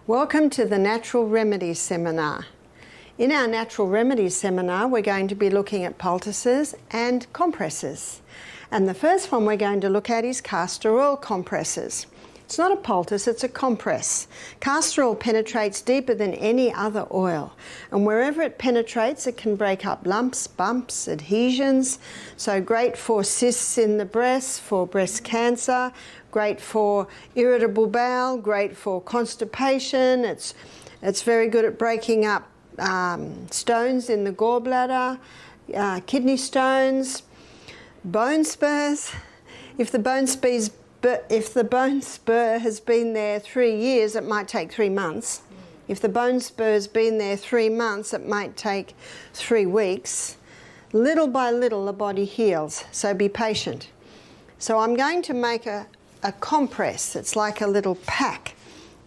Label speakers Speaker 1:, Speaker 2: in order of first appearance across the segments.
Speaker 1: Welcome to the Natural Remedies Seminar. In our Natural Remedies Seminar, we're going to be looking at poultices and compresses. And the first one we're going to look at is castor oil compresses. It's not a poultice, it's a compress. Castor oil penetrates deeper than any other oil. And wherever it penetrates, it can break up lumps, bumps, adhesions. So great for cysts in the breast, for breast cancer, great for irritable bowel, great for constipation. It's very good at breaking up stones in the gallbladder, kidney stones, bone spurs. If the bone spur has been there 3 years, it might take 3 months. If the bone spur's been there 3 months, it might take 3 weeks. Little by little, the body heals, so be patient. So I'm going to make a compress. It's like a little pack.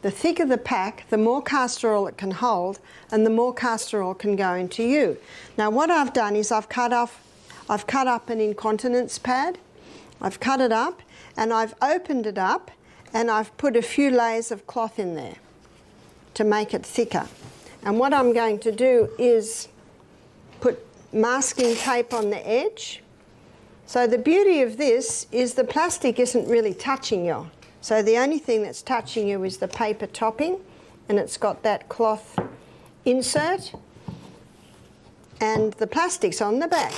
Speaker 1: The thicker the pack, the more castor oil it can hold, and the more castor oil can go into you. Now what I've done is I've cut up an incontinence pad. I've cut it up and I've opened it up and I've put a few layers of cloth in there to make it thicker. And what I'm going to do is put masking tape on the edge. So the beauty of this is the plastic isn't really touching you. So the only thing that's touching you is the paper topping, and it's got that cloth insert, and the plastic's on the back.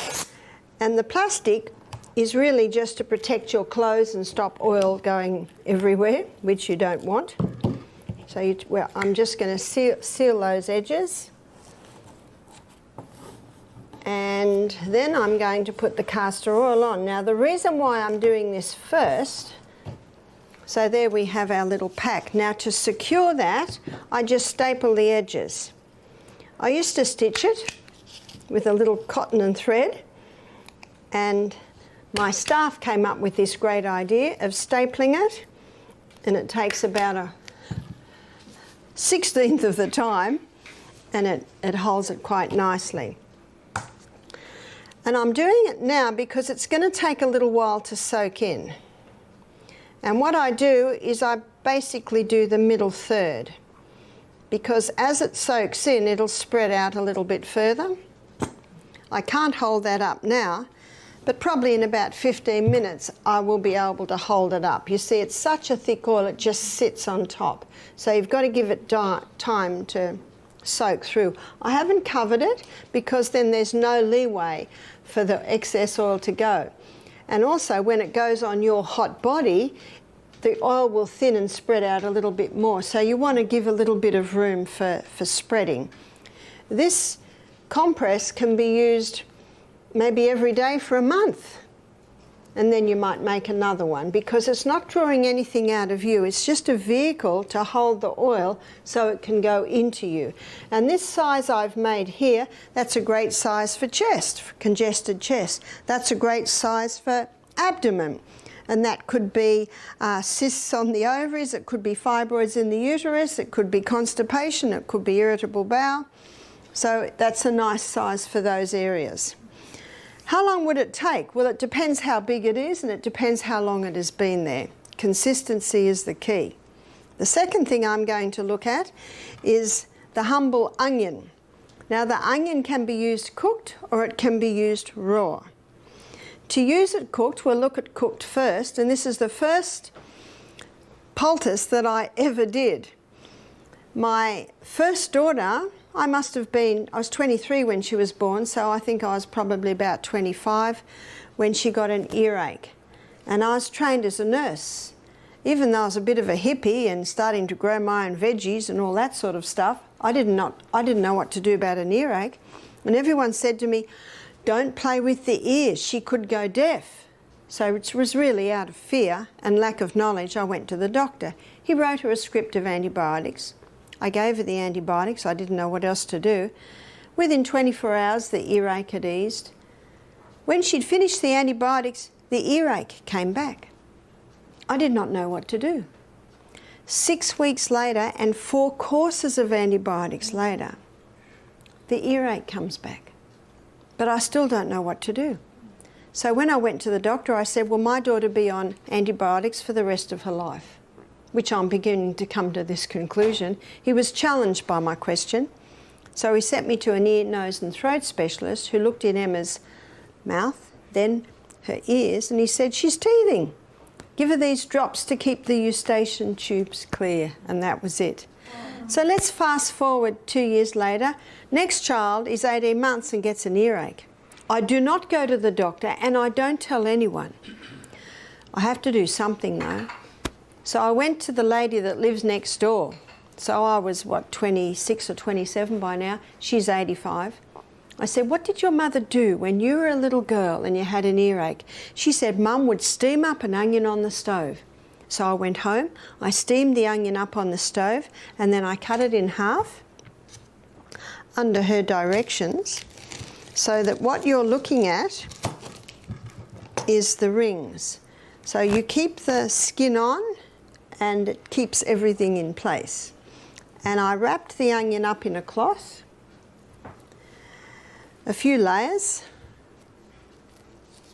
Speaker 1: And the plastic is really just to protect your clothes and stop oil going everywhere, which you don't want. So I'm just going to seal those edges. And then I'm going to put the castor oil on. Now the reason why I'm doing this first, so there we have our little pack. Now to secure that, I just staple the edges. I used to stitch it with a little cotton and thread, and my staff came up with this great idea of stapling it, and it takes about a 1/16 of the time, and it holds it quite nicely. And I'm doing it now because it's going to take a little while to soak in. And what I do is I basically do the middle third, because as it soaks in, it'll spread out a little bit further. I can't hold that up now, but probably in about 15 minutes I will be able to hold it up. You see, it's such a thick oil, it just sits on top. So you've got to give it time to soak through. I haven't covered it because then there's no leeway for the excess oil to go. And also when it goes on your hot body, the oil will thin and spread out a little bit more. So you want to give a little bit of room for spreading. This compress can be used maybe every day for a month. And then you might make another one, because it's not drawing anything out of you. It's just a vehicle to hold the oil so it can go into you. And this size I've made here, that's a great size for chest, for congested chest. That's a great size for abdomen. And that could be cysts on the ovaries, it could be fibroids in the uterus, it could be constipation, it could be irritable bowel. So that's a nice size for those areas. How long would it take? Well, it depends how big it is, and it depends how long it has been there. Consistency is the key. The second thing I'm going to look at is the humble onion. Now the onion can be used cooked or it can be used raw. To use it cooked, we'll look at cooked first, and this is the first poultice that I ever did. My first daughter, I was 23 when she was born, so I think I was probably about 25 when she got an earache. And I was trained as a nurse. Even though I was a bit of a hippie and starting to grow my own veggies and all that sort of stuff, I didn't know what to do about an earache. And everyone said to me, don't play with the ears, she could go deaf. So it was really out of fear and lack of knowledge, I went to the doctor. He wrote her a script of antibiotics. I gave her the antibiotics, I didn't know what else to do. Within 24 hours, the earache had eased. When she'd finished the antibiotics, the earache came back. I did not know what to do. 6 weeks later, and 4 courses of antibiotics later, the earache comes back. But I still don't know what to do. So when I went to the doctor, I said, will my daughter be on antibiotics for the rest of her life? which I'm beginning to come to this conclusion. He was challenged by my question. So he sent me to an ear, nose and throat specialist who looked in Emma's mouth, then her ears, and he said, she's teething. Give her these drops to keep the eustachian tubes clear. And that was it. So let's fast forward 2 years later. Next child is 18 months and gets an earache. I do not go to the doctor and I don't tell anyone. I have to do something though. So I went to the lady that lives next door. So I was, 26 or 27 by now. She's 85. I said, what did your mother do when you were a little girl and you had an earache? She said, Mum would steam up an onion on the stove. So I went home, I steamed the onion up on the stove, and then I cut it in half under her directions, so that what you're looking at is the rings. So you keep the skin on and it keeps everything in place. And I wrapped the onion up in a cloth, a few layers,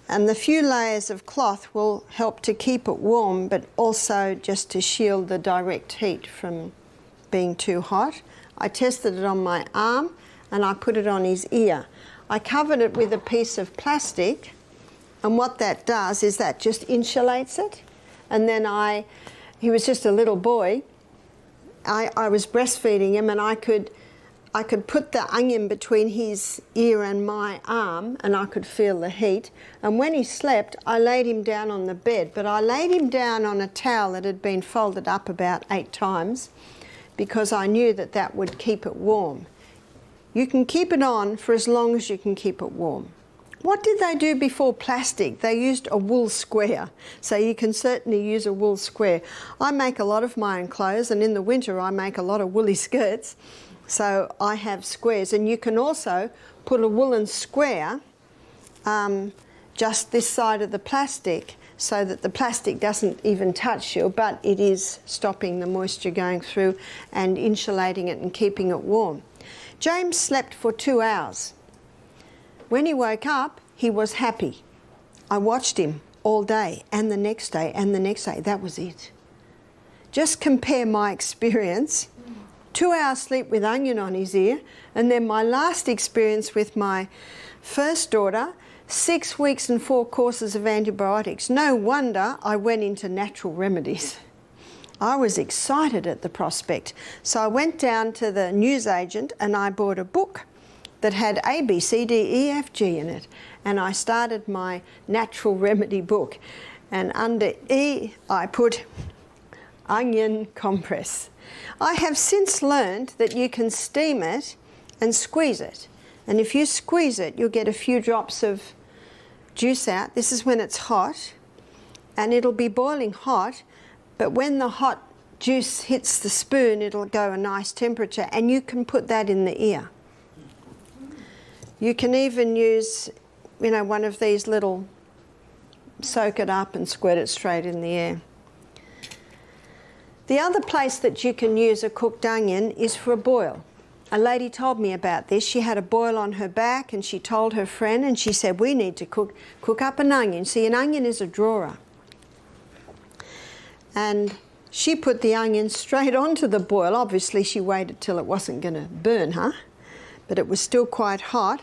Speaker 1: and the few layers of cloth will help to keep it warm, but also just to shield the direct heat from being too hot. I tested it on my arm and I put it on his ear. I covered it with a piece of plastic, and what that does is that just insulates it. And then he was just a little boy, I was breastfeeding him, and I could put the onion between his ear and my arm, and I could feel the heat. And when he slept, I laid him down on the bed, but I laid him down on a towel that had been folded up about 8 times because I knew that that would keep it warm. You can keep it on for as long as you can keep it warm. What did they do before plastic? They used a wool square. So you can certainly use a wool square. I make a lot of my own clothes, and in the winter I make a lot of woolly skirts. So I have squares, and you can also put a woolen square just this side of the plastic so that the plastic doesn't even touch you, but it is stopping the moisture going through and insulating it and keeping it warm. James slept for 2 hours. When he woke up, he was happy. I watched him all day and the next day and the next day. That was it. Just compare my experience. 2 hours sleep with onion on his ear, and then my last experience with my first daughter, 6 weeks and 4 courses of antibiotics. No wonder I went into natural remedies. I was excited at the prospect. So I went down to the newsagent and I bought a book that had A, B, C, D, E, F, G in it. And I started my natural remedy book. And under E, I put onion compress. I have since learned that you can steam it and squeeze it. And if you squeeze it, you'll get a few drops of juice out. This is when it's hot, and it'll be boiling hot, but when the hot juice hits the spoon, it'll go a nice temperature, and you can put that in the ear. You can even use, one of these little soak it up and squirt it straight in the air. The other place that you can use a cooked onion is for a boil. A lady told me about this. She had a boil on her back and she told her friend, and she said, we need to cook up an onion. See, an onion is a drawer. And she put the onion straight onto the boil. Obviously she waited till it wasn't going to burn her, but it was still quite hot.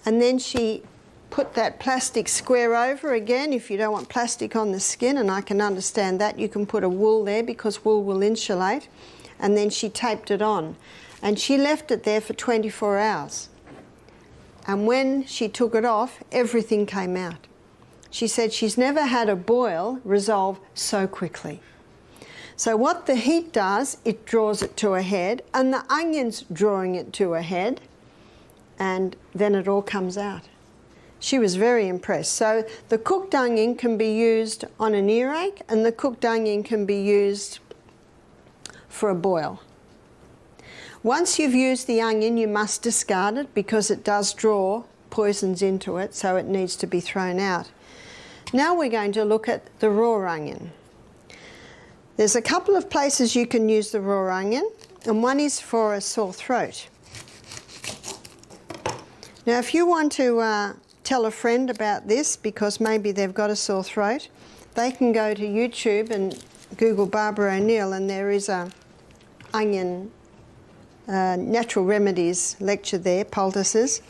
Speaker 1: And then she put that plastic square over again. If you don't want plastic on the skin, and I can understand that, you can put a wool there because wool will insulate. And then she taped it on. And she left it there for 24 hours. And when she took it off, everything came out. She said she's never had a boil resolve so quickly. So what the heat does, it draws it to a head, and the onion's drawing it to a head, and then it all comes out. She was very impressed. So the cooked onion can be used on an earache, and the cooked onion can be used for a boil. Once you've used the onion, you must discard it because it does draw poisons into it, so it needs to be thrown out. Now we're going to look at the raw onion. There's a couple of places you can use the raw onion, and one is for a sore throat. Now if you want to tell a friend about this because maybe they've got a sore throat, they can go to YouTube and Google Barbara O'Neill, and there is a onion natural remedies lecture there, poultices.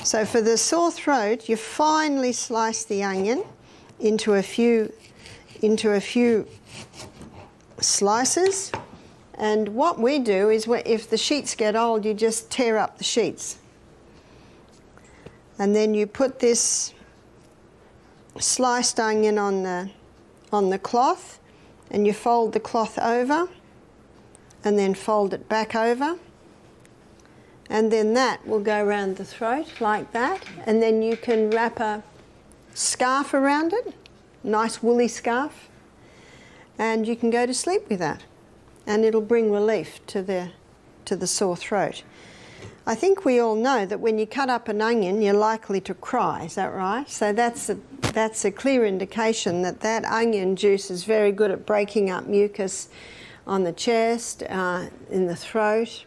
Speaker 1: So for the sore throat, you finely slice the onion into a few slices. And what we do is, if the sheets get old, you just tear up the sheets. And then you put this sliced onion on the cloth, and you fold the cloth over, and then fold it back over. And then that will go around the throat like that. And then you can wrap a scarf around it, nice woolly scarf, and you can go to sleep with that. And it'll bring relief to the sore throat. I think we all know that when you cut up an onion, you're likely to cry. Is that right? So that's a clear indication that that onion juice is very good at breaking up mucus on the chest, in the throat,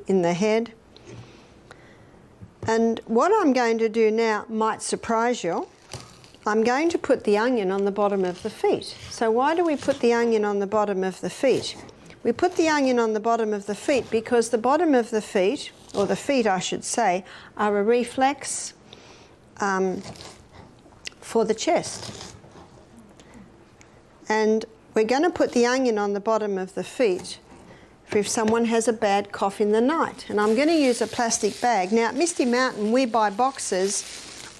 Speaker 1: in the head. And what I'm going to do now might surprise you. I'm going to put the onion on the bottom of the feet. So why do we put the onion on the bottom of the feet? We put the onion on the bottom of the feet because the bottom of the feet, or the feet I should say, are a reflex for the chest. And we're going to put the onion on the bottom of the feet for if someone has a bad cough in the night. And I'm going to use a plastic bag. Now at Misty Mountain we buy boxes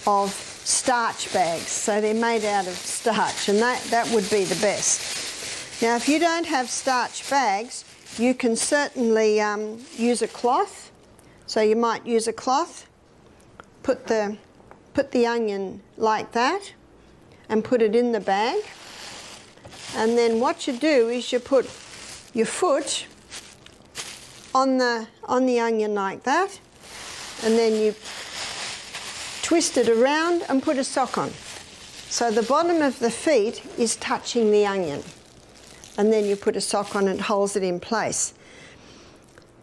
Speaker 1: of starch bags, so they're made out of starch, and that would be the best. Now if you don't have starch bags, you can certainly use a cloth. So you might use a cloth, put the onion like that, and put it in the bag. And then what you do is you put your foot on the onion like that, and then you twist it around and put a sock on. So the bottom of the feet is touching the onion. And then you put a sock on, it holds it in place.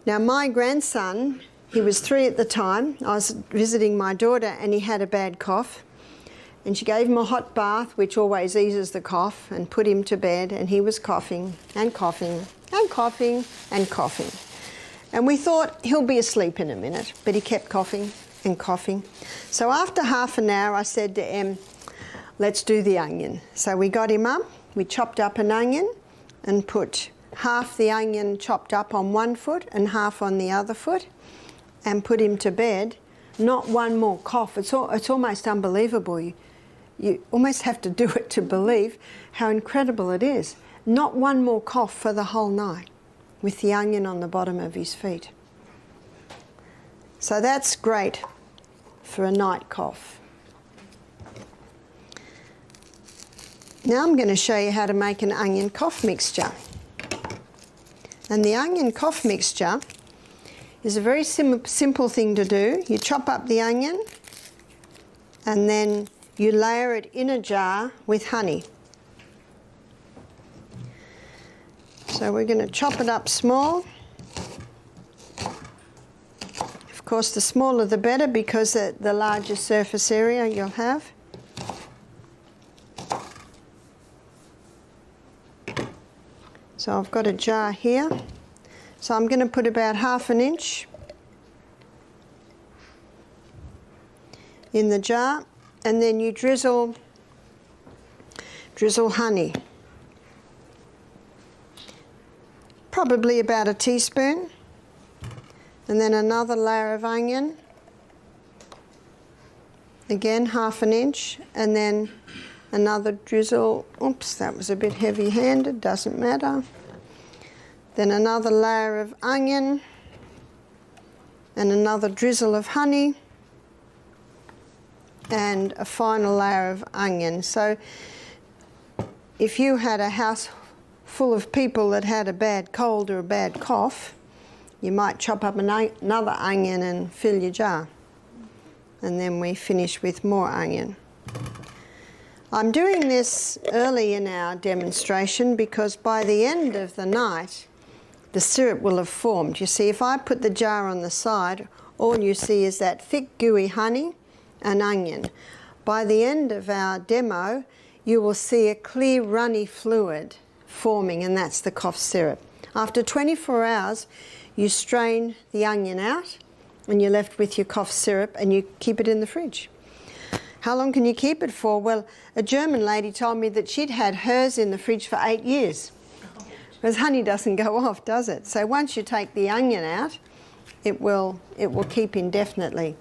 Speaker 1: Now my grandson, he was 3 at the time, I was visiting my daughter and he had a bad cough. And she gave him a hot bath, which always eases the cough, and put him to bed, and he was coughing and coughing and coughing and coughing. And we thought he'll be asleep in a minute, but he kept coughing and coughing. So after half an hour I said to Em, let's do the onion. So we got him up, we chopped up an onion and put half the onion chopped up on one foot and half on the other foot, and put him to bed. Not one more cough. It's almost unbelievable. You almost have to do it to believe how incredible it is. Not one more cough for the whole night with the onion on the bottom of his feet. So that's great for a night cough. Now I'm going to show you how to make an onion cough mixture. And the onion cough mixture is a very simple thing to do. You chop up the onion and then you layer it in a jar with honey. So we're going to chop it up small. Of course the smaller the better, because the larger surface area you'll have. So I've got a jar here. So I'm going to put about 1/2 inch in the jar, and then you drizzle honey. Probably about a teaspoon. And then another layer of onion. Again 1/2 inch, and then another drizzle. Oops, that was a bit heavy-handed, doesn't matter. Then another layer of onion and another drizzle of honey and a final layer of onion. So if you had a house full of people that had a bad cold or a bad cough, you might chop up another onion and fill your jar. And then we finish with more onion. I'm doing this early in our demonstration because by the end of the night, the syrup will have formed. You see, if I put the jar on the side, all you see is that thick, gooey honey and onion. By the end of our demo, you will see a clear, runny fluid forming, and that's the cough syrup. After 24 hours, you strain the onion out and you're left with your cough syrup, and you keep it in the fridge. How long can you keep it for? Well, a German lady told me that she'd had hers in the fridge for 8 years. Because honey doesn't go off, does it? So once you take the onion out, it will keep indefinitely.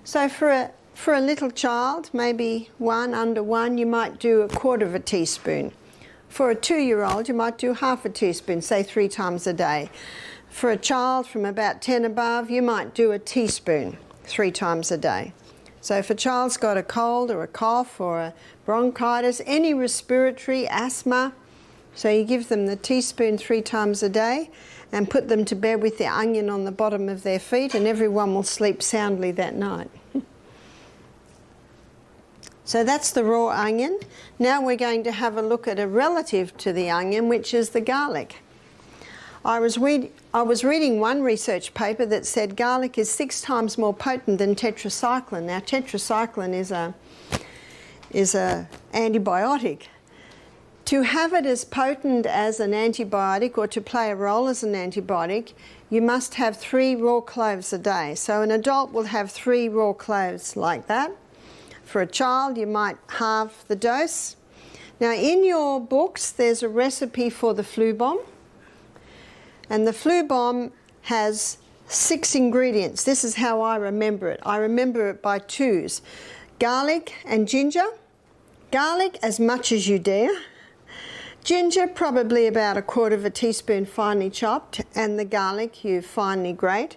Speaker 1: So for a little child, maybe under one, you might do 1/4 teaspoon. For a 2-year-old, you might do 1/2 teaspoon, say 3 times a day. For a child from about 10 above, you might do a teaspoon 3 times a day. So if a child's got a cold or a cough or a bronchitis, any respiratory asthma, so you give them the teaspoon 3 times a day and put them to bed with the onion on the bottom of their feet, and everyone will sleep soundly that night. So that's the raw onion. Now we're going to have a look at a relative to the onion, which is the garlic. I was reading one research paper that said garlic is 6 times more potent than tetracycline. Now, tetracycline is a antibiotic. To have it as potent as an antibiotic, or to play a role as an antibiotic, you must have 3 raw cloves a day. So an adult will have 3 raw cloves like that. For a child, you might halve the dose. Now, in your books, there's a recipe for the flu bomb. And the flu bomb has 6 ingredients. This is how I remember it. I remember it by 2s. Garlic and ginger. Garlic as much as you dare. Ginger, probably about 1/4 teaspoon finely chopped, and the garlic you finely grate.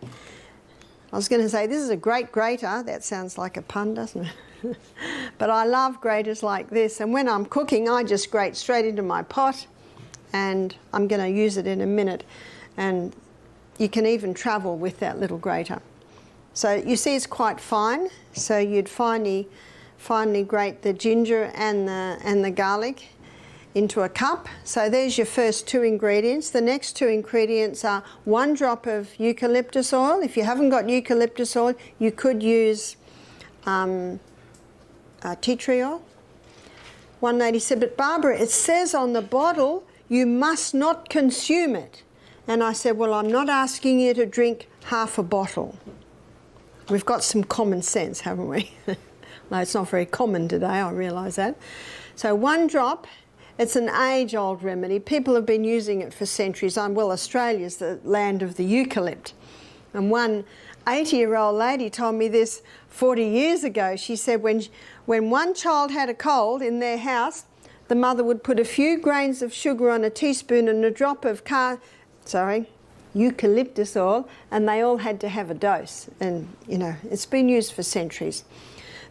Speaker 1: I was going to say, this is a great grater. That sounds like a pun, doesn't it? But I love graters like this, and when I'm cooking, I just grate straight into my pot, and I'm going to use it in a minute. And you can even travel with that little grater. So you see it's quite fine, so you'd finely grate the ginger and the garlic into a cup. So there's your first 2 ingredients. The next 2 ingredients are 1 drop of eucalyptus oil. If you haven't got eucalyptus oil, you could use tea tree oil. One lady said, but Barbara, it says on the bottle you must not consume it. And I said, well, I'm not asking you to drink half a bottle. We've got some common sense, haven't we? No, it's not very common today, I realise that. So 1 drop. It's an age-old remedy. People have been using it for centuries. Well, Australia's the land of the eucalypt. And one 80-year-old lady told me this 40 years ago. She said when one child had a cold in their house, the mother would put a few grains of sugar on a teaspoon and a drop of eucalyptus oil, and they all had to have a dose. And, you know, it's been used for centuries.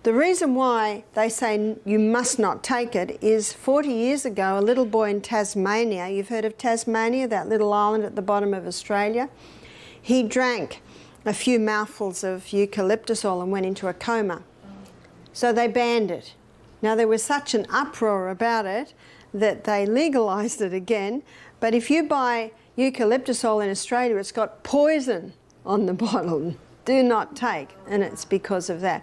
Speaker 1: The reason why they say you must not take it is 40 years ago, a little boy in Tasmania, you've heard of Tasmania, that little island at the bottom of Australia, he drank a few mouthfuls of eucalyptus oil and went into a coma. So they banned it. Now, there was such an uproar about it that they legalised it again, but if you buy eucalyptus oil in Australia, it's got poison on the bottle. Do not take, and it's because of that.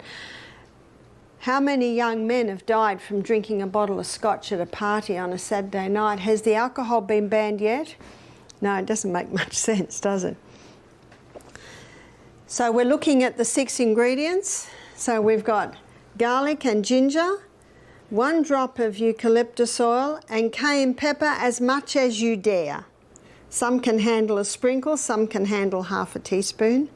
Speaker 1: How many young men have died from drinking a bottle of scotch at a party on a Saturday night? Has the alcohol been banned yet? No, it doesn't make much sense, does it? So we're looking at the 6 ingredients. So we've got garlic and ginger, 1 drop of eucalyptus oil, and cayenne pepper as much as you dare. Some can handle a sprinkle, some can handle 1/2 teaspoon.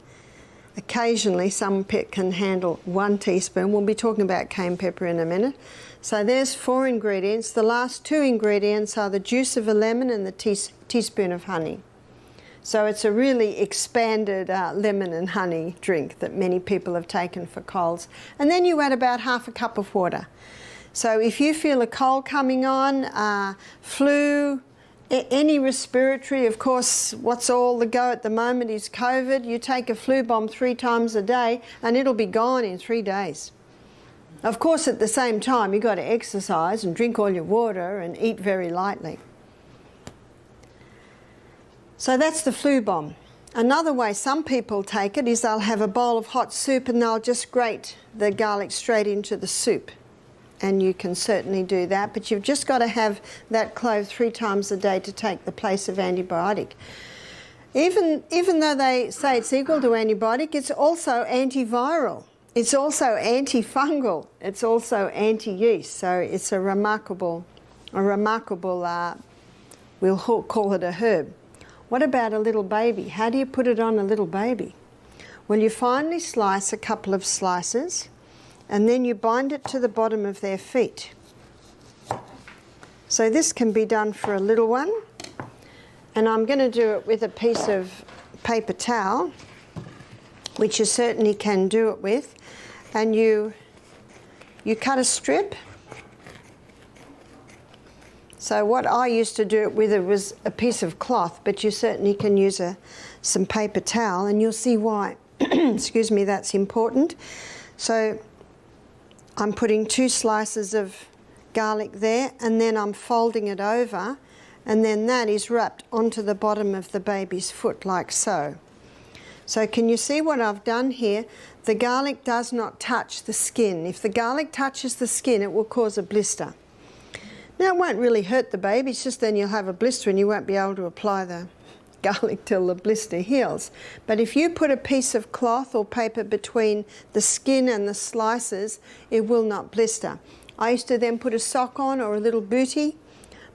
Speaker 1: Occasionally, some can handle 1 teaspoon. We'll be talking about cayenne pepper in a minute. So there's 4 ingredients. The last 2 ingredients are the juice of a lemon and the teaspoon of honey. So it's a really expanded lemon and honey drink that many people have taken for colds. And then you add about 1/2 cup of water. So if you feel a cold coming on, flu, any respiratory, of course, what's all the go at the moment is COVID. You take a flu bomb 3 times a day and it'll be gone in 3 days. Of course, at the same time, you've got to exercise and drink all your water and eat very lightly. So that's the flu bomb. Another way some people take it is they'll have a bowl of hot soup and they'll just grate the garlic straight into the soup. and you can certainly do that, but you've just got to have that clove 3 times a day to take the place of antibiotic. Even though they say it's equal to antibiotic, it's also antiviral. It's also antifungal. It's also anti-yeast. So it's a remarkable, we'll call it a herb. What about a little baby? How do you put it on a little baby? Well, you finely slice a couple of slices, and then you bind it to the bottom of their feet. So this can be done for a little one, and I'm going to do it with a piece of paper towel, which you certainly can do it with, and you cut a strip. So what I used to do it with was a piece of cloth, but you certainly can use some paper towel, and you'll see why, excuse me, that's important. So I'm putting 2 slices of garlic there, and then I'm folding it over, and then that is wrapped onto the bottom of the baby's foot like so. So can you see what I've done here? The garlic does not touch the skin. If the garlic touches the skin, it will cause a blister. Now, it won't really hurt the baby, it's just then you'll have a blister and you won't be able to apply the garlic till the blister heals. But if you put a piece of cloth or paper between the skin and the slices, it will not blister. I used to then put a sock on or a little bootie.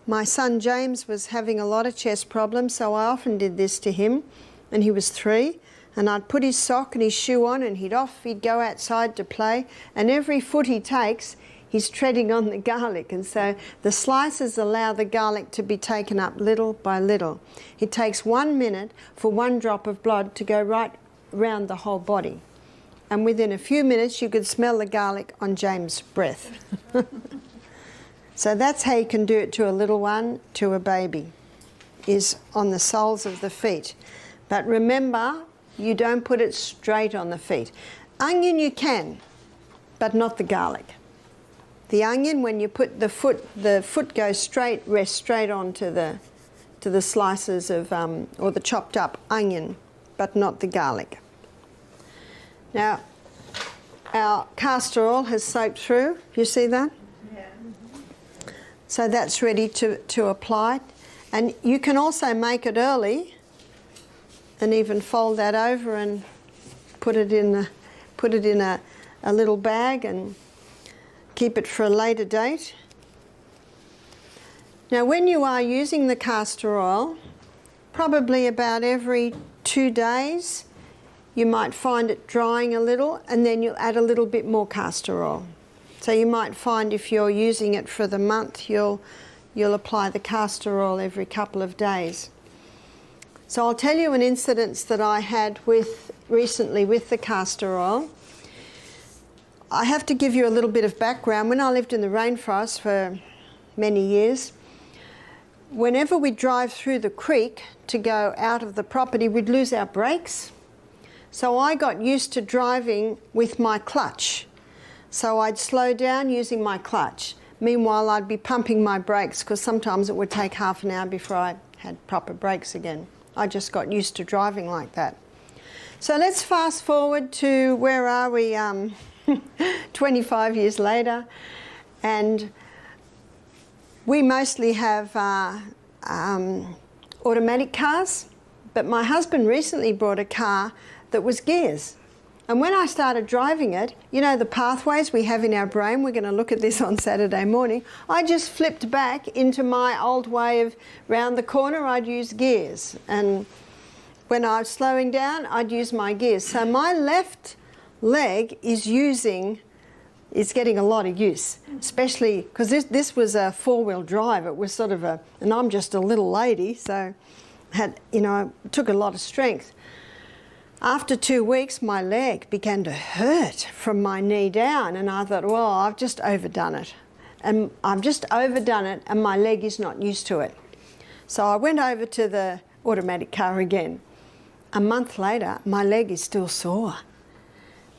Speaker 1: My son James was having a lot of chest problems, so I often did this to him, and he was 3, and I'd put his sock and his shoe on, and he'd go outside to play, and every foot he takes, he's treading on the garlic, and so the slices allow the garlic to be taken up little by little. It takes 1 minute for 1 drop of blood to go right round the whole body, and within a few minutes you could smell the garlic on James' breath. So that's how you can do it to a little one, to a baby, is on the soles of the feet. But remember, you don't put it straight on the feet. Onion you can, but not the garlic. The onion, when you put the foot goes straight, rests straight onto the slices of, or the chopped up onion, but not the garlic. Now, our castor oil has soaked through. You see that? Yeah. So that's ready to apply. And you can also make it early and even fold that over and put it in a little bag and keep it for a later date. Now, when you are using the castor oil, probably about every 2 days, you might find it drying a little, and then you'll add a little bit more castor oil. So you might find if you're using it for the month, you'll apply the castor oil every couple of days. So I'll tell you an incident that I had recently with the castor oil. I have to give you a little bit of background. When I lived in the rainforest for many years, whenever we drive through the creek to go out of the property, we'd lose our brakes. So I got used to driving with my clutch. So I'd slow down using my clutch. Meanwhile, I'd be pumping my brakes, because sometimes it would take half an hour before I had proper brakes again. I just got used to driving like that. So let's fast forward to, where are we, 25 years later, and we mostly have automatic cars, but my husband recently bought a car that was gears. And when I started driving it, you know the pathways we have in our brain, we're going to look at this on Saturday morning, I just flipped back into my old way of round the corner, I'd use gears. And when I was slowing down, I'd use my gears. So my left leg is getting a lot of use, especially because this was a 4-wheel drive. It was sort of and I'm just a little lady, so it took a lot of strength. After 2 weeks, my leg began to hurt from my knee down, and I thought, well, I've just overdone it. And I've just overdone it, and my leg is not used to it. So I went over to the automatic car again. A month later, my leg is still sore.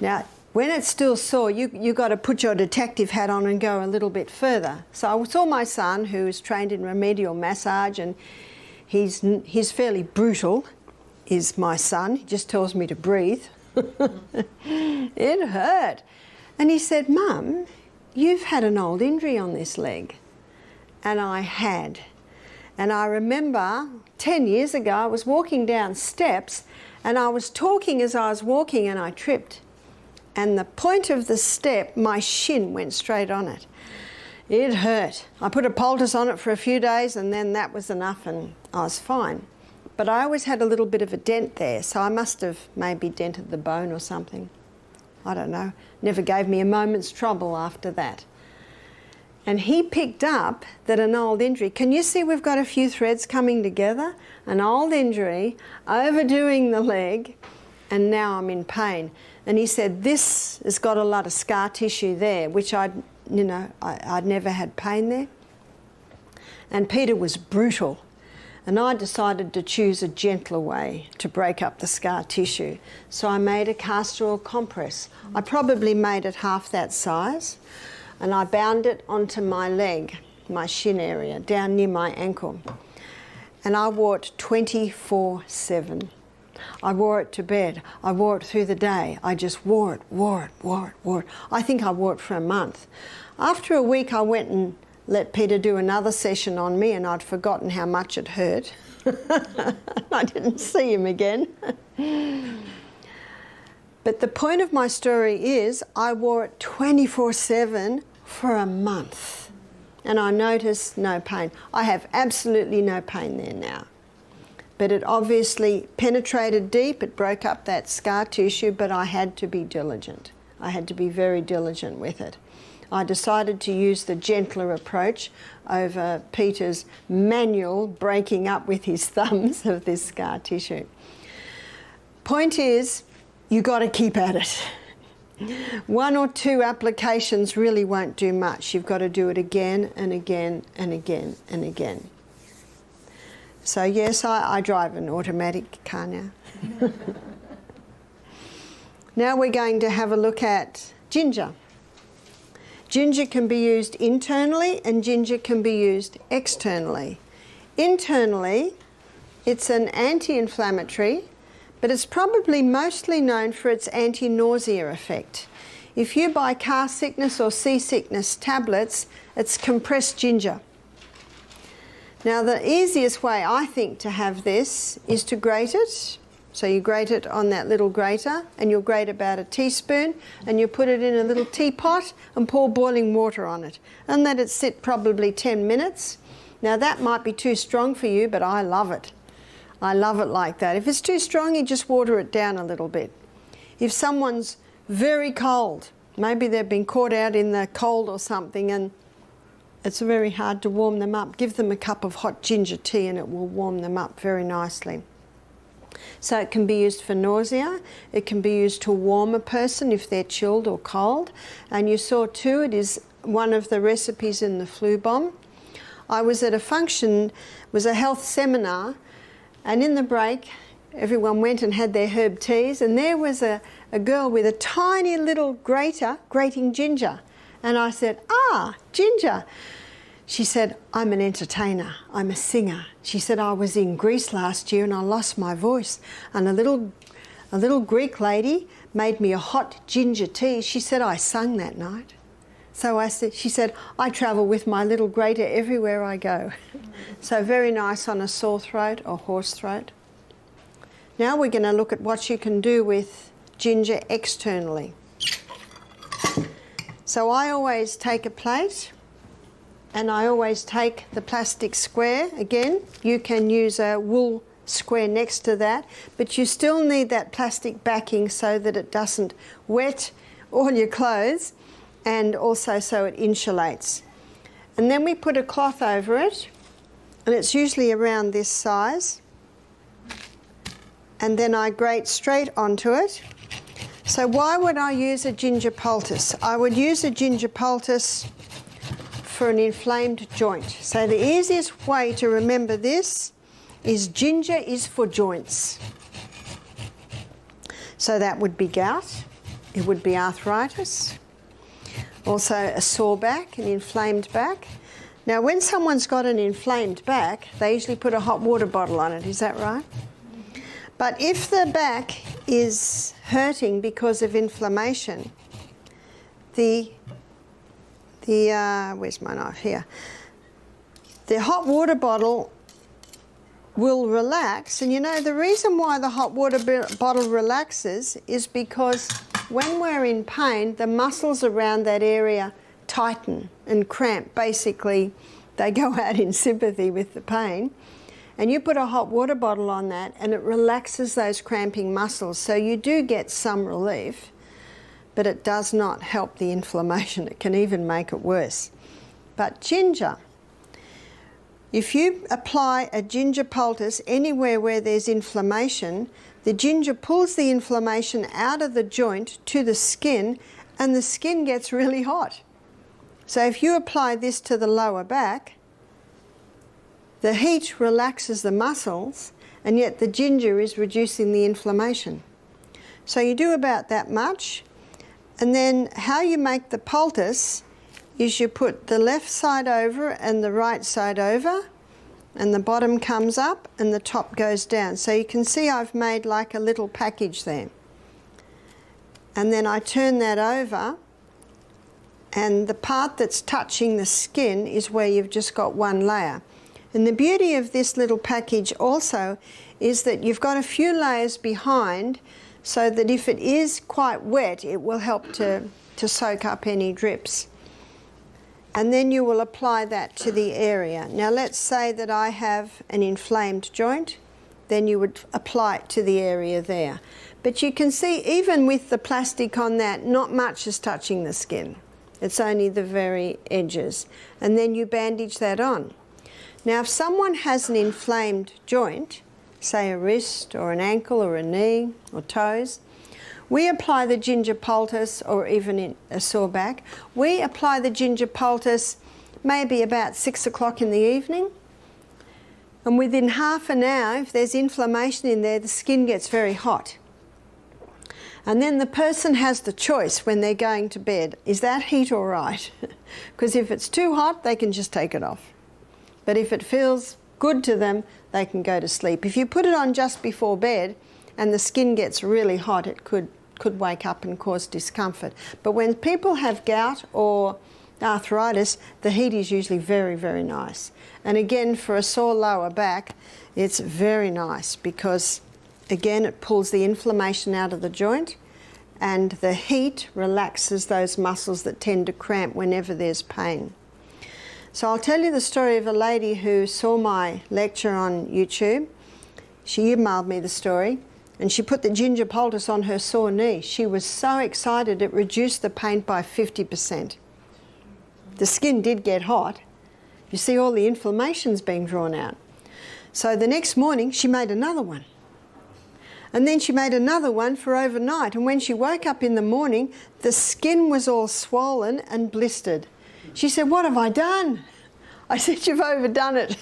Speaker 1: Now, when it's still sore, you got to put your detective hat on and go a little bit further. So I saw my son, who is trained in remedial massage, and he's fairly brutal, is my son. He just tells me to breathe. It hurt. And he said, Mum, you've had an old injury on this leg. And I had. And I remember 10 years ago, I was walking down steps and I was talking as I was walking and I tripped. And the point of the step, my shin went straight on it. It hurt. I put a poultice on it for a few days and then that was enough and I was fine. But I always had a little bit of a dent there, so I must have maybe dented the bone or something. I don't know. Never gave me a moment's trouble after that. And he picked up that an old injury, can you see we've got a few threads coming together? An old injury, overdoing the leg, and now I'm in pain. And he said, this has got a lot of scar tissue there, which I'd never had pain there. And Peter was brutal. And I decided to choose a gentler way to break up the scar tissue. So I made a castor oil compress. I probably made it half that size. And I bound it onto my leg, my shin area, down near my ankle. And I wore it 24/7. I wore it to bed. I wore it through the day. I just wore it. I think I wore it for a month. After a week, I went and let Peter do another session on me, and I'd forgotten how much it hurt. I didn't see him again. But the point of my story is I wore it 24/7 for a month, and I noticed no pain. I have absolutely no pain there now. But it obviously penetrated deep, it broke up that scar tissue, but I had to be diligent. I had to be very diligent with it. I decided to use the gentler approach over Peter's manual breaking up with his thumbs of this scar tissue. Point is, you got to keep at it. 1 or 2 applications really won't do much. You've got to do it again and again and again and again. So yes, I drive an automatic car now. Now we're going to have a look at ginger. Ginger can be used internally and ginger can be used externally. Internally, it's an anti-inflammatory, but it's probably mostly known for its anti-nausea effect. If you buy car sickness or seasickness tablets, it's compressed ginger. Now the easiest way I think to have this is to grate it. So you grate it on that little grater and you'll grate about a teaspoon and you put it in a little teapot and pour boiling water on it and let it sit probably 10 minutes. Now that might be too strong for you, but I love it. I love it like that. If it's too strong, you just water it down a little bit. If someone's very cold, maybe they've been caught out in the cold or something and it's very hard to warm them up, give them a cup of hot ginger tea and it will warm them up very nicely. So it can be used for nausea, it can be used to warm a person if they're chilled or cold. And you saw too, it is one of the recipes in the flu bomb. I was at a function, it was a health seminar, and in the break everyone went and had their herb teas, and there was a girl with a tiny little grater grating ginger. And I said, "Ah, ginger." She said, "I'm an entertainer, I'm a singer." She said, "I was in Greece last year and I lost my voice. And a little Greek lady made me a hot ginger tea." She said, "I sung that night." So she said, "I travel with my little grater everywhere I go." So very nice on a sore throat or hoarse throat. Now we're going to look at what you can do with ginger externally. So I always take a plate and I always take the plastic square. Again, you can use a wool square next to that, but you still need that plastic backing so that it doesn't wet all your clothes and also so it insulates. And then we put a cloth over it, and it's usually around this size. And then I grate straight onto it. So why would I use a ginger poultice? I would use a ginger poultice for an inflamed joint. So the easiest way to remember this is ginger is for joints. So that would be gout, it would be arthritis, also a sore back, an inflamed back. Now when someone's got an inflamed back, they usually put a hot water bottle on it, is that right? But if the back is hurting because of inflammation, the where's my knife? Here. The hot water bottle will relax, and you know the reason why the hot water bottle relaxes is because when we're in pain, the muscles around that area tighten and cramp. Basically, they go out in sympathy with the pain. And you put a hot water bottle on that and it relaxes those cramping muscles. So you do get some relief, but it does not help the inflammation. It can even make it worse. But ginger, if you apply a ginger poultice anywhere where there's inflammation, the ginger pulls the inflammation out of the joint to the skin and the skin gets really hot. So if you apply this to the lower back, the heat relaxes the muscles and yet the ginger is reducing the inflammation. So you do about that much, and then how you make the poultice is you put the left side over and the right side over, and the bottom comes up and the top goes down. So you can see I've made like a little package there. And then I turn that over, and the part that's touching the skin is where you've just got one layer. And the beauty of this little package also is that you've got a few layers behind, so that if it is quite wet, it will help to soak up any drips. And then you will apply that to the area. Now let's say that I have an inflamed joint, then you would apply it to the area there. But you can see even with the plastic on that, not much is touching the skin. It's only the very edges. And then you bandage that on. Now if someone has an inflamed joint, say a wrist or an ankle or a knee or toes, we apply the ginger poultice, or even in a sore back, we apply the ginger poultice maybe about 6 o'clock in the evening. And within half an hour, if there's inflammation in there, the skin gets very hot. And then the person has the choice when they're going to bed, is that heat all right? Because if it's too hot, they can just take it off. But if it feels good to them, they can go to sleep. If you put it on just before bed and the skin gets really hot, it could wake up and cause discomfort. But when people have gout or arthritis, the heat is usually very, very nice. And again, for a sore lower back, it's very nice because, again, it pulls the inflammation out of the joint and the heat relaxes those muscles that tend to cramp whenever there's pain. So I'll tell you the story of a lady who saw my lecture on YouTube. She emailed me the story, and she put the ginger poultice on her sore knee. She was so excited it reduced the pain by 50%. The skin did get hot. You see all the inflammation's being drawn out. So the next morning she made another one. And then she made another one for overnight, and when she woke up in the morning, the skin was all swollen and blistered. She said, "What have I done?" I said, "You've overdone it."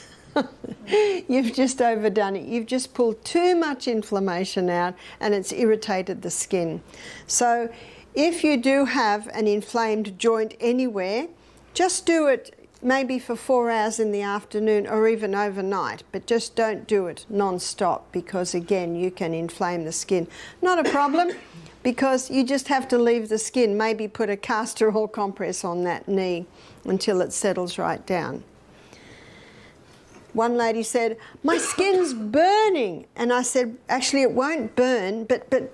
Speaker 1: You've just overdone it. You've just pulled too much inflammation out and it's irritated the skin. So if you do have an inflamed joint anywhere, just do it maybe for 4 hours in the afternoon or even overnight, but just don't do it non-stop because, again, you can inflame the skin. Not a problem, because you just have to leave the skin. Maybe put a castor oil compress on that knee until it settles right down. One lady said, "My skin's burning." And I said, "Actually, it won't burn, but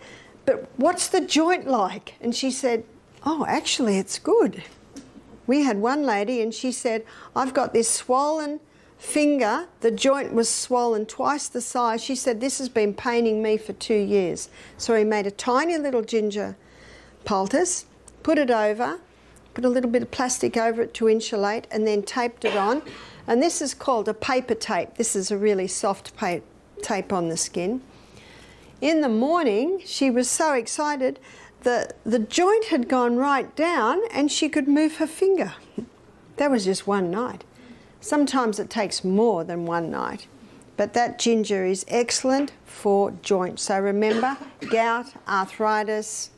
Speaker 1: what's the joint like?" And she said, "Oh, actually, it's good." We had one lady and she said, "I've got this swollen finger. The joint was swollen twice the size." She said, "This has been paining me for 2 years." So we made a tiny little ginger poultice, put it over, put a little bit of plastic over it to insulate, and then taped it on. And this is called a paper tape. This is a really soft tape on the skin. In the morning, she was so excited that the joint had gone right down and she could move her finger. That was just one night. Sometimes it takes more than one night. But that ginger is excellent for joints. So remember, gout, arthritis,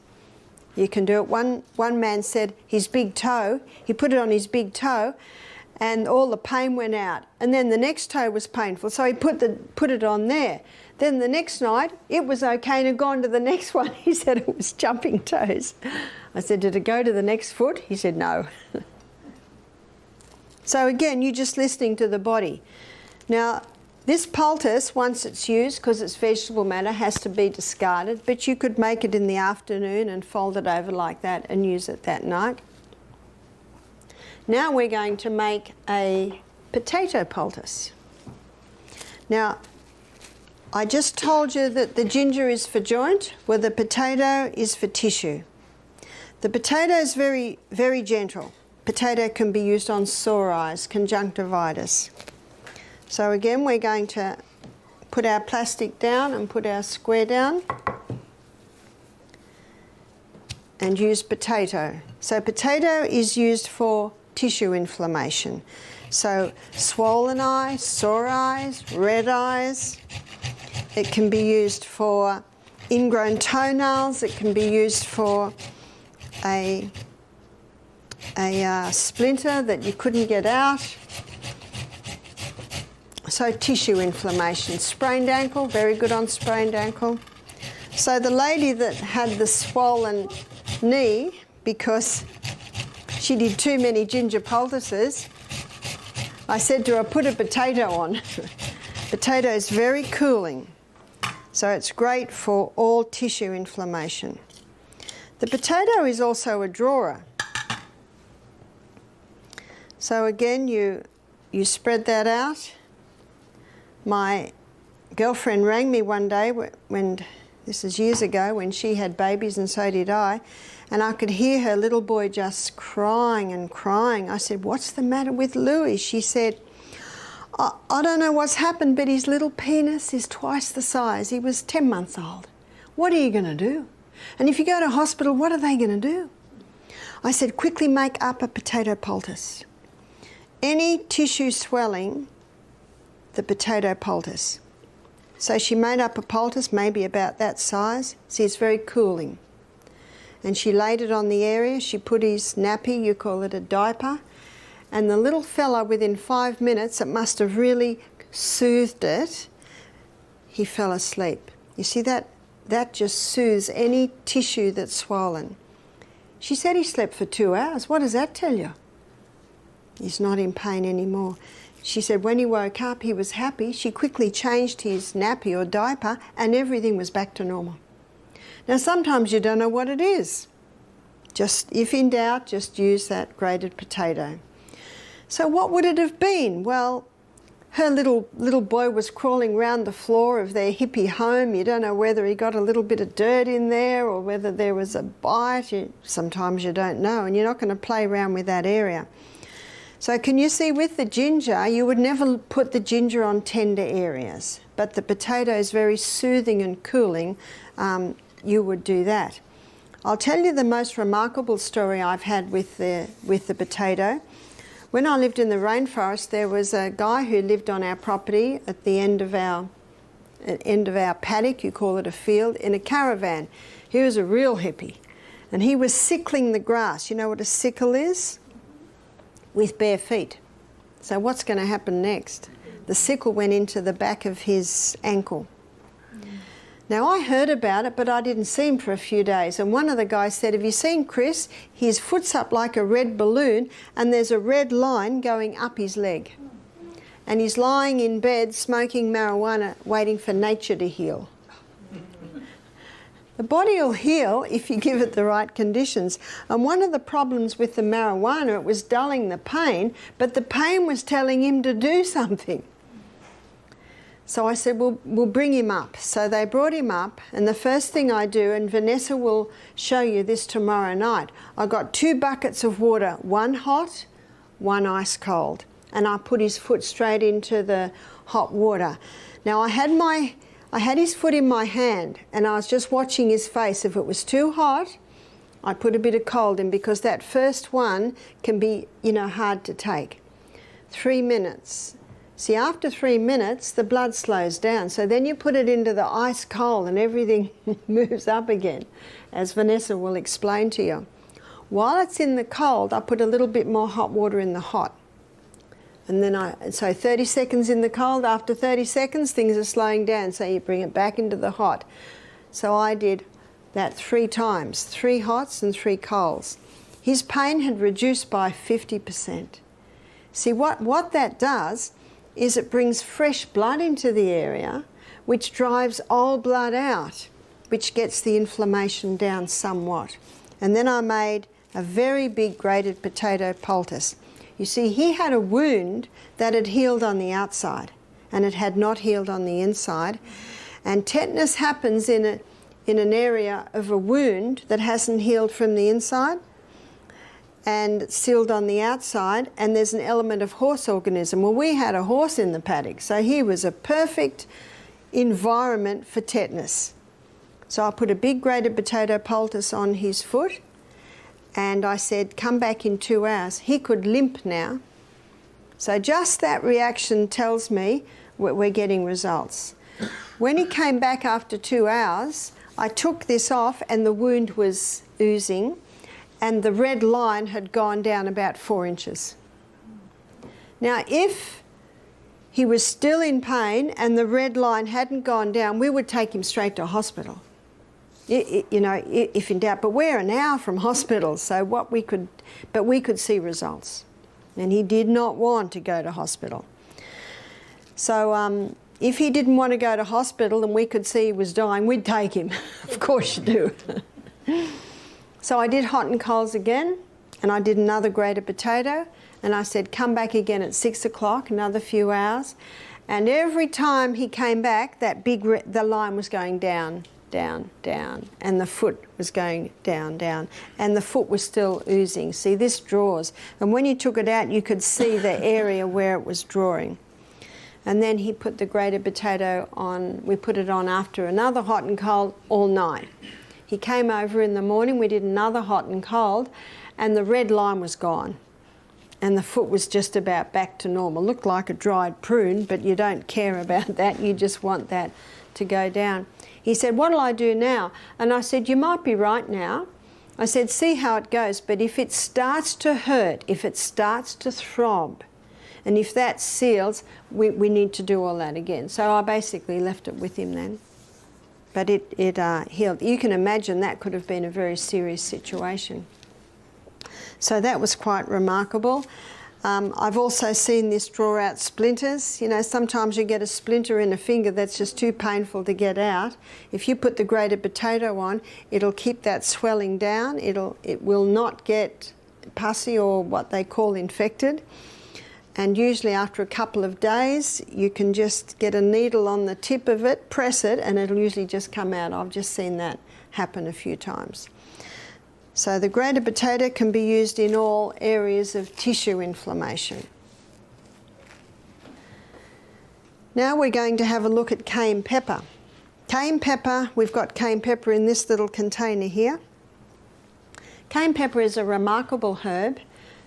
Speaker 1: you can do it. One man said his big toe, he put it on his big toe, and all the pain went out. And then the next toe was painful, so he put it on there. Then the next night, it was okay and had gone to the next one. He said it was jumping toes. I said, "Did it go to the next foot?" He said, "No." So again, you're just listening to the body. Now, this poultice, once it's used, because it's vegetable matter, has to be discarded, but you could make it in the afternoon and fold it over like that and use it that night. Now we're going to make a potato poultice. Now, I just told you that the ginger is for joint, where the potato is for tissue. The potato is very, very gentle. Potato can be used on sore eyes, conjunctivitis. So again, we're going to put our plastic down and put our square down and use potato. So potato is used for tissue inflammation. So swollen eyes, sore eyes, red eyes. It can be used for ingrown toenails. It can be used for a splinter that you couldn't get out. So tissue inflammation. Sprained ankle, very good on sprained ankle. So the lady that had the swollen knee because she did too many ginger poultices, I said to her, put a potato on. Potato is very cooling, so it's great for all tissue inflammation. The potato is also a drawer. So again, you spread that out. My girlfriend rang me one day, when this is years ago, when she had babies and so did I, and I could hear her little boy just crying and crying. I said, what's the matter with Louis? She said, I don't know what's happened, but his little penis is twice the size. He was 10 months old. What are you going to do? And if you go to hospital, what are they going to do? I said, quickly make up a potato poultice. Any tissue swelling, the potato poultice. So she made up a poultice, maybe about that size. See, it's very cooling. And she laid it on the area. She put his nappy, you call it a diaper. And the little fella, within 5 minutes, it must have really soothed it, he fell asleep. You see, that just soothes any tissue that's swollen. She said he slept for 2 hours. What does that tell you? He's not in pain anymore. She said when he woke up, he was happy. She quickly changed his nappy or diaper and everything was back to normal. Now, sometimes you don't know what it is. Just, if in doubt, just use that grated potato. So what would it have been? Well, her little boy was crawling around the floor of their hippie home. You don't know whether he got a little bit of dirt in there or whether there was a bite. Sometimes you don't know, and you're not going to play around with that area. So can you see, with the ginger, you would never put the ginger on tender areas, but the potato is very soothing and cooling. You would do that. I'll tell you the most remarkable story I've had with the potato. When I lived in the rainforest, there was a guy who lived on our property at the end of our paddock, you call it a field, in a caravan. He was a real hippie, and he was sickling the grass. You know what a sickle is? With bare feet. So what's going to happen next? The sickle went into the back of his ankle. Now, I heard about it, but I didn't see him for a few days. And one of the guys said, have you seen Chris? His foot's up like a red balloon, and there's a red line going up his leg. And he's lying in bed smoking marijuana, waiting for nature to heal. The body will heal if you give it the right conditions. And one of the problems with the marijuana, it was dulling the pain, but the pain was telling him to do something. So I said, we'll bring him up. So they brought him up, and the first thing I do, and Vanessa will show you this tomorrow night, I got 2 buckets of water, one hot, one ice cold, and I put his foot straight into the hot water. Now I had his foot in my hand, and I was just watching his face. If it was too hot, I put a bit of cold in, because that first one can be, hard to take. 3 minutes. See, after 3 minutes, the blood slows down. So then you put it into the ice cold and everything moves up again, as Vanessa will explain to you. While it's in the cold, I put a little bit more hot water in the hot. And then so 30 seconds in the cold, after 30 seconds, things are slowing down. So you bring it back into the hot. So I did that 3 times, 3 hots and 3 colds. His pain had reduced by 50%. See, what that does is it brings fresh blood into the area, which drives old blood out, which gets the inflammation down somewhat. And then I made a very big grated potato poultice. You see, he had a wound that had healed on the outside, and it had not healed on the inside. And tetanus happens in an area of a wound that hasn't healed from the inside and sealed on the outside, and there's an element of horse organism. Well, we had a horse in the paddock, so he was a perfect environment for tetanus. So I put a big grated potato poultice on his foot, and I said, come back in 2 hours. He could limp now. So just that reaction tells me we're getting results. When he came back after 2 hours, I took this off and the wound was oozing, and the red line had gone down about 4 inches. Now, if he was still in pain and the red line hadn't gone down, we would take him straight to hospital. You know, if in doubt. But we're an hour from hospital, so we could see results. And he did not want to go to hospital. So if he didn't want to go to hospital and we could see he was dying, we'd take him. Of course you do. So I did hot and colds again, and I did another grated potato, and I said, come back again at 6 o'clock, another few hours. And every time he came back, the line was going down, down, down, and the foot was going down, down, and the foot was still oozing. See, this draws, and when you took it out, you could see the area where it was drawing. And then he put the grated potato on, we put it on after another hot and cold all night. He came over in the morning, we did another hot and cold, and the red line was gone. And the foot was just about back to normal. Looked like a dried prune, but you don't care about that, you just want that to go down. He said, what'll I do now? And I said, you might be right now. I said, see how it goes, but if it starts to hurt, if it starts to throb, and if that seals, we need to do all that again. So I basically left it with him then. But it healed. You can imagine that could have been a very serious situation. So that was quite remarkable. I've also seen this draw out splinters. You know, sometimes you get a splinter in a finger that's just too painful to get out. If you put the grated potato on, it'll keep that swelling down. It will not get pussy or what they call infected. And usually after a couple of days, you can just get a needle on the tip of it, press it, and it'll usually just come out. I've just seen that happen a few times. So the grated potato can be used in all areas of tissue inflammation. Now we're going to have a look at cayenne pepper. Cayenne pepper, we've got cayenne pepper in this little container here. Cayenne pepper is a remarkable herb.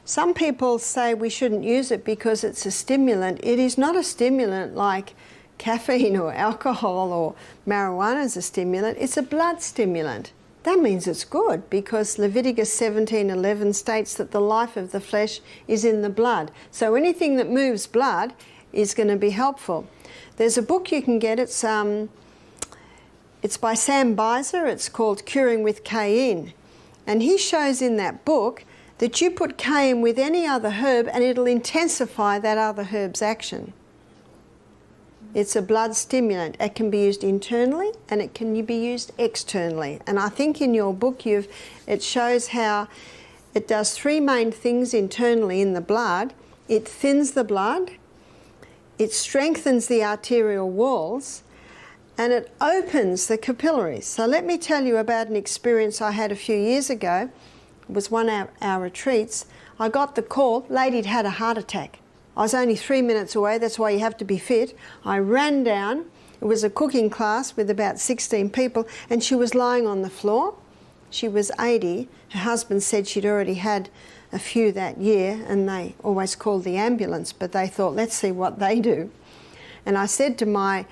Speaker 1: Some people say we shouldn't use it because it's a stimulant. It is not a stimulant like caffeine or alcohol or marijuana is a stimulant. It's a blood stimulant. That means it's good because Leviticus 17:11 states that the life of the flesh is in the blood. So anything that moves blood is going to be helpful. There's a book you can get. It's by Sam Beiser. It's called Curing with Cayenne. And he shows in that book that you put cayenne with any other herb and it'll intensify that other herb's action. It's a blood stimulant. It can be used internally and it can be used externally. And I think in your book it shows how it does 3 main things internally in the blood. It thins the blood, it strengthens the arterial walls, and it opens the capillaries. So let me tell you about an experience I had a few years ago. It was one of our retreats. I got the call, lady'd had a heart attack. I was only 3 minutes away, that's why you have to be fit. I ran down, it was a cooking class with about 16 people, and she was lying on the floor. She was 80. Her husband said she'd already had a few that year, and they always called the ambulance, but they thought, let's see what they do. And I said to my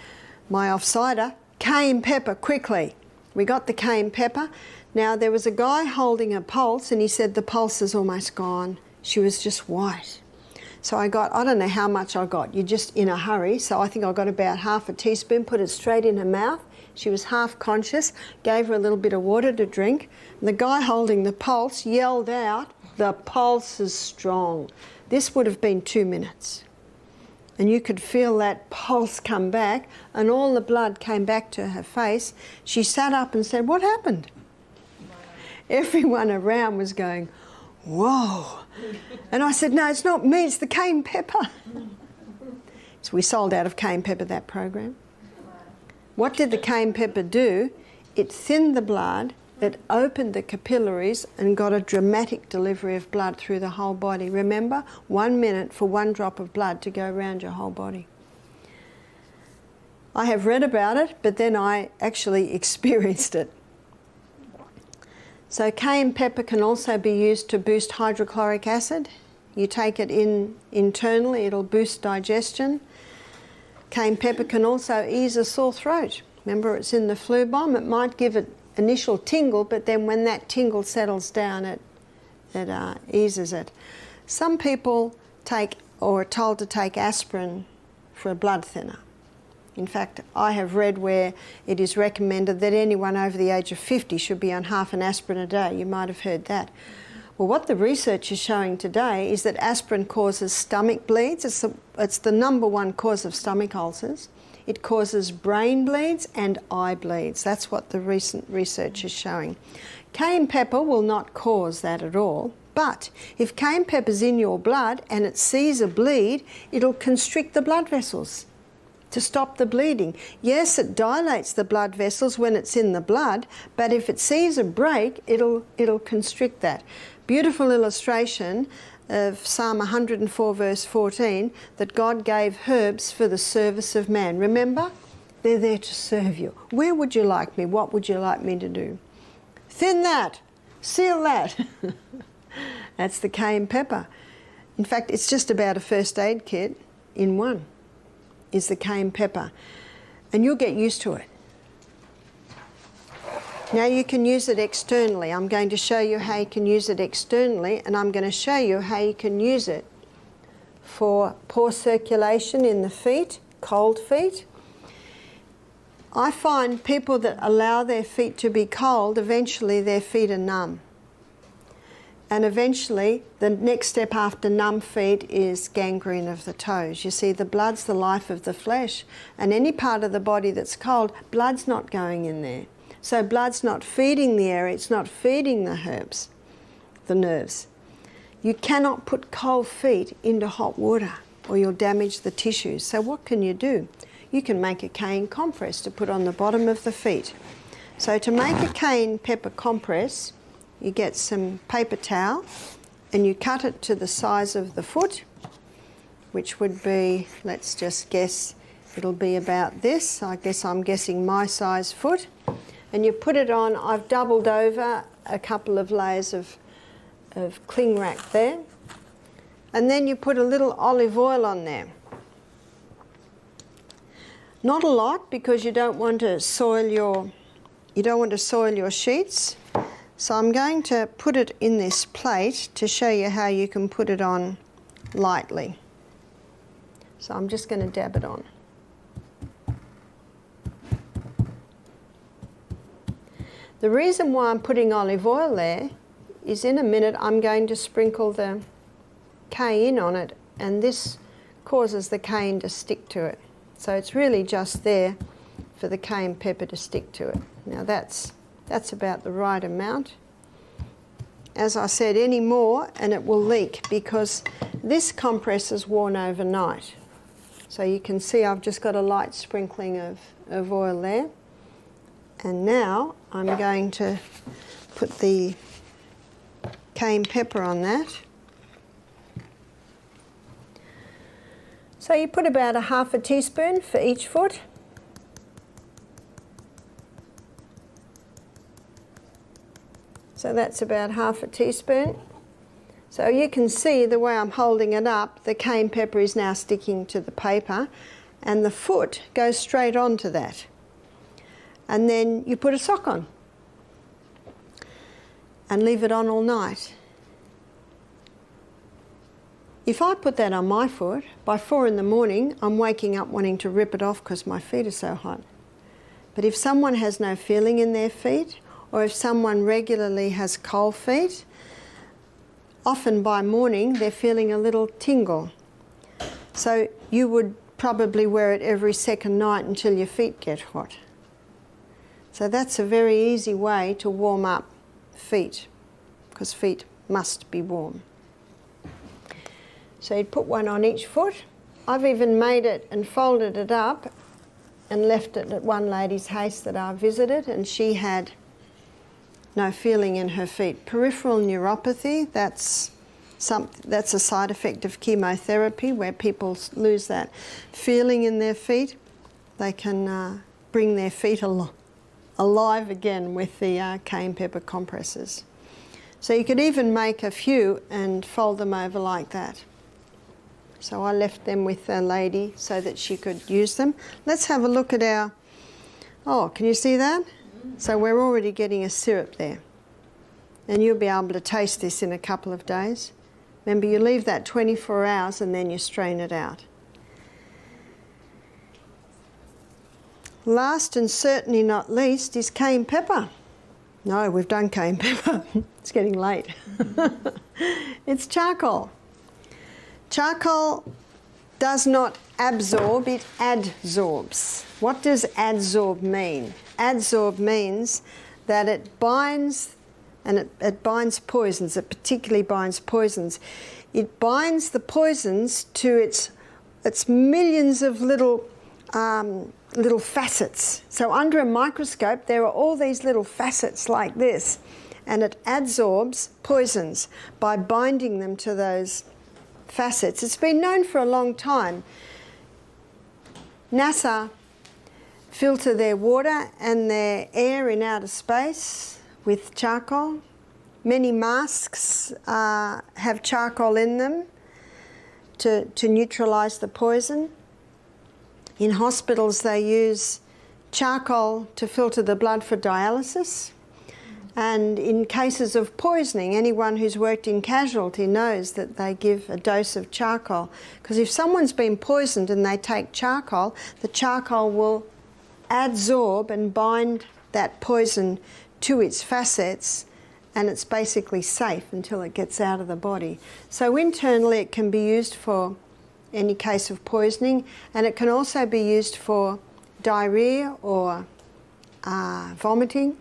Speaker 1: offsider, cayenne pepper, quickly. We got the cayenne pepper. Now, there was a guy holding a pulse, and he said the pulse is almost gone. She was just white. So I don't know how much I got. You're just in a hurry. So I think I got about half a teaspoon, put it straight in her mouth. She was half conscious, gave her a little bit of water to drink. And the guy holding the pulse yelled out, the pulse is strong. This would have been 2 minutes. And you could feel that pulse come back, and all the blood came back to her face. She sat up and said, "What happened?" Everyone around was going, "Whoa." And I said, "No, it's not me, it's the cayenne pepper." So we sold out of cayenne pepper that program. What did the cayenne pepper do? It thinned the blood, it opened the capillaries and got a dramatic delivery of blood through the whole body. Remember, 1 minute for 1 drop of blood to go around your whole body. I have read about it, but then I actually experienced it. So cayenne pepper can also be used to boost hydrochloric acid. You take it in internally, it'll boost digestion. Cayenne pepper can also ease a sore throat. Remember, it's in the flu bomb. It might give it initial tingle, but then when that tingle settles down, it eases it. Some people take or are told to take aspirin for a blood thinner. In fact, I have read where it is recommended that anyone over the age of 50 should be on half an aspirin a day. You might have heard that. Well, what the research is showing today is that aspirin causes stomach bleeds. It's the #1 cause of stomach ulcers. It causes brain bleeds and eye bleeds. That's what the recent research is showing. Cayenne pepper will not cause that at all, but if cayenne pepper's in your blood and it sees a bleed, it'll constrict the blood vessels to stop the bleeding. Yes, it dilates the blood vessels when it's in the blood, but if it sees a break, it'll constrict that. Beautiful illustration of Psalm 104 verse 14, that God gave herbs for the service of man. Remember? They're there to serve you. Where would you like me? What would you like me to do? Thin that. Seal that. That's the cayenne pepper. In fact, it's just about a first aid kit in one, is the cayenne pepper. And you'll get used to it. Now you can use it externally. I'm going to show you how you can use it externally, and I'm going to show you how you can use it for poor circulation in the feet, cold feet. I find people that allow their feet to be cold, eventually their feet are numb. And eventually the next step after numb feet is gangrene of the toes. You see, the blood's the life of the flesh, and any part of the body that's cold, blood's not going in there. So blood's not feeding the area, it's not feeding the herbs, the nerves. You cannot put cold feet into hot water or you'll damage the tissues. So what can you do? You can make a cayenne compress to put on the bottom of the feet. So to make a cayenne pepper compress, you get some paper towel and you cut it to the size of the foot, which would be, let's just guess, it'll be about this. I guess I'm guessing my size foot. And you put it on. I've doubled over a couple of layers of cling wrap there. And then you put a little olive oil on there. Not a lot, because you don't want to soil your sheets. So I'm going to put it in this plate to show you how you can put it on lightly. So I'm just going to dab it on. The reason why I'm putting olive oil there is in a minute I'm going to sprinkle the cayenne on it, and this causes the cayenne to stick to it. So it's really just there for the cayenne pepper to stick to it. Now that's about the right amount. As I said, any more and it will leak, because this compress is worn overnight. So you can see I've just got a light sprinkling of oil there. And now I'm going to put the cayenne pepper on that. So you put about a half a teaspoon for each foot. So that's about half a teaspoon. So you can see the way I'm holding it up, the cayenne pepper is now sticking to the paper, and the foot goes straight onto that. And then you put a sock on and leave it on all night. If I put that on my foot, by 4 in the morning, I'm waking up wanting to rip it off because my feet are so hot. But if someone has no feeling in their feet, or if someone regularly has cold feet, often by morning they're feeling a little tingle. So you would probably wear it every second night until your feet get hot. So that's a very easy way to warm up feet, because feet must be warm. So you'd put one on each foot. I've even made it and folded it up and left it at one lady's house that I visited, and she had no feeling in her feet. Peripheral neuropathy, that's a side effect of chemotherapy where people lose that feeling in their feet. They can bring their feet alive again with the cayenne pepper compresses. So you could even make a few and fold them over like that. So I left them with a lady so that she could use them. Let's have a look at our, oh, can you see that? So we're already getting a syrup there. And you'll be able to taste this in a couple of days. Remember, you leave that 24 hours and then you strain it out. Last and certainly not least is cayenne pepper. No, we've done cayenne pepper. It's getting late. It's charcoal. Charcoal does not absorb, it adsorbs. What does adsorb mean? Adsorb means that it binds, and it binds poisons. It particularly binds poisons. It binds the poisons to its millions of little facets. So under a microscope there are all these little facets like this, and it adsorbs poisons by binding them to those facets. It's been known for a long time. NASA filter their water and their air in outer space with charcoal. Many masks have charcoal in them to neutralise the poison. In hospitals they use charcoal to filter the blood for dialysis. And in cases of poisoning, anyone who's worked in casualty knows that they give a dose of charcoal. Because if someone's been poisoned and they take charcoal, the charcoal will adsorb and bind that poison to its facets, and it's basically safe until it gets out of the body. So internally it can be used for any case of poisoning, and it can also be used for diarrhea or vomiting.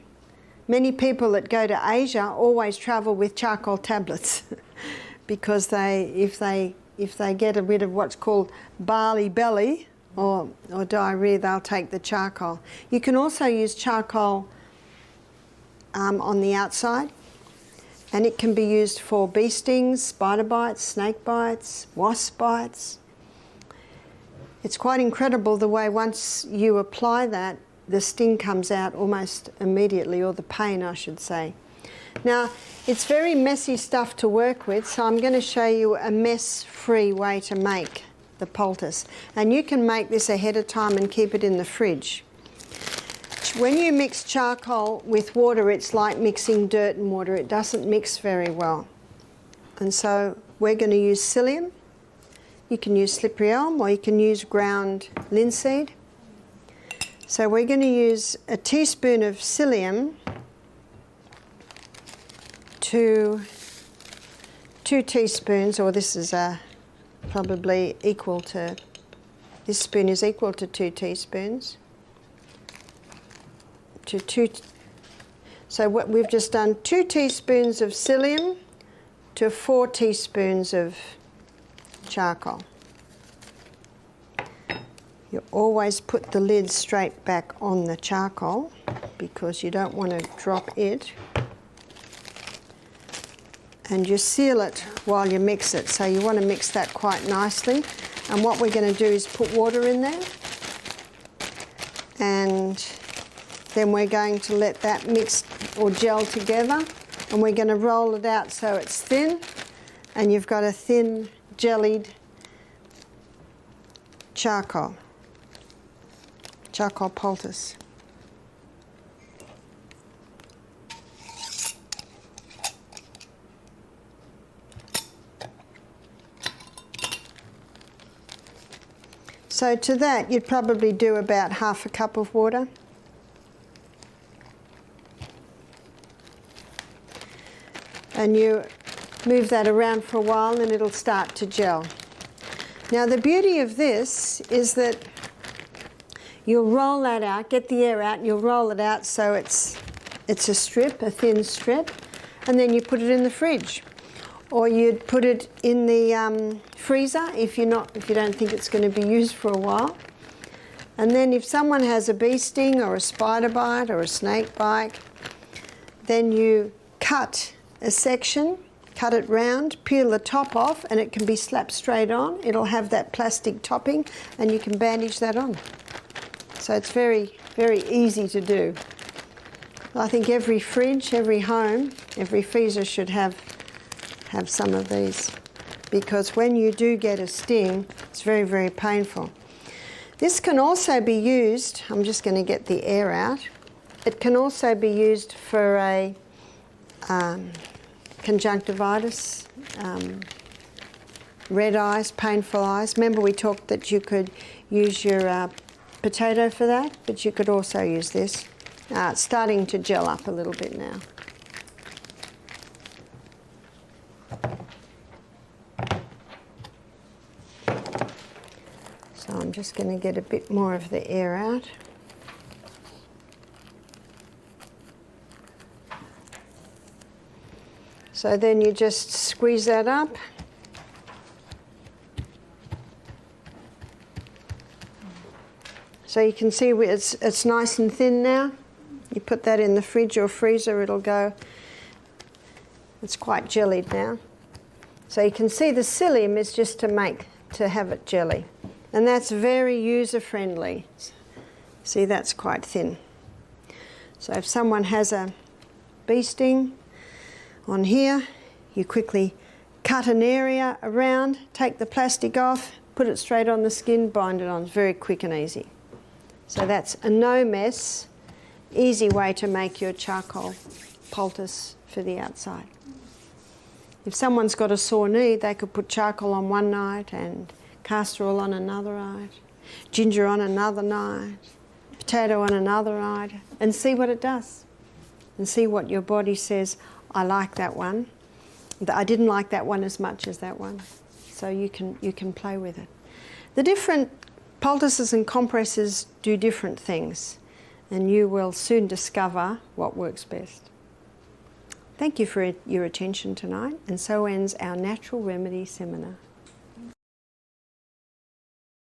Speaker 1: Many people that go to Asia always travel with charcoal tablets because if they get rid of what's called barley belly or diarrhea, they'll take the charcoal. You can also use charcoal on the outside, and it can be used for bee stings, spider bites, snake bites, wasp bites. It's quite incredible the way once you apply that, the sting comes out almost immediately, or the pain, I should say. Now, it's very messy stuff to work with, so I'm going to show you a mess-free way to make the poultice. And you can make this ahead of time and keep it in the fridge. When you mix charcoal with water, it's like mixing dirt and water. It doesn't mix very well. And so we're going to use psyllium. You can use slippery elm, or you can use ground linseed. So we're going to use a teaspoon of psyllium to 2 teaspoons, or this is probably equal to, this spoon is equal to 2 teaspoons. So what we've just done, 2 teaspoons of psyllium to 4 teaspoons of charcoal. You always put the lid straight back on the charcoal because you don't want to drop it. And you seal it while you mix it. So you want to mix that quite nicely. And what we're going to do is put water in there. And then we're going to let that mix or gel together. And we're going to roll it out so it's thin. And you've got a thin, jellied charcoal poultice. So to that you'd probably do about half a cup of water. And you Move that around for a while and it'll start to gel. Now the beauty of this is that you'll roll that out, get the air out, and you'll roll it out so it's a strip, a thin strip, and then you put it in the fridge. Or you'd put it in the freezer if you don't think it's going to be used for a while. And then if someone has a bee sting or a spider bite or a snake bite, then you cut a section, cut it round, peel the top off, and it can be slapped straight on. It'll have that plastic topping and you can bandage that on. So it's very, very easy to do. I think every fridge, every home, every freezer should have some of these, because when you do get a sting, it's very, very painful. This can also be used, I'm just going to get the air out, it can also be used for a conjunctivitis, red eyes, painful eyes. Remember we talked that you could use your potato for that, but you could also use this. It's starting to gel up a little bit now. So I'm just going to get a bit more of the air out. So then you just squeeze that up. So you can see it's nice and thin now. You put that in the fridge or freezer, it'll go. It's quite jellied now. So you can see the psyllium is just to have it jelly. And that's very user-friendly. See, that's quite thin. So if someone has a bee sting on here, you quickly cut an area around, take the plastic off, put it straight on the skin, bind it on. It's very quick and easy. So that's a no-mess, easy way to make your charcoal poultice for the outside. If someone's got a sore knee, they could put charcoal on one night and castor oil on another night, ginger on another night, potato on another night, and see what it does. And see what your body says, I like that one. I didn't like that one as much as that one. So you can play with it. The different poultices and compresses do different things, and you will soon discover what works best. Thank you for your attention tonight, and so ends our Natural Remedy seminar.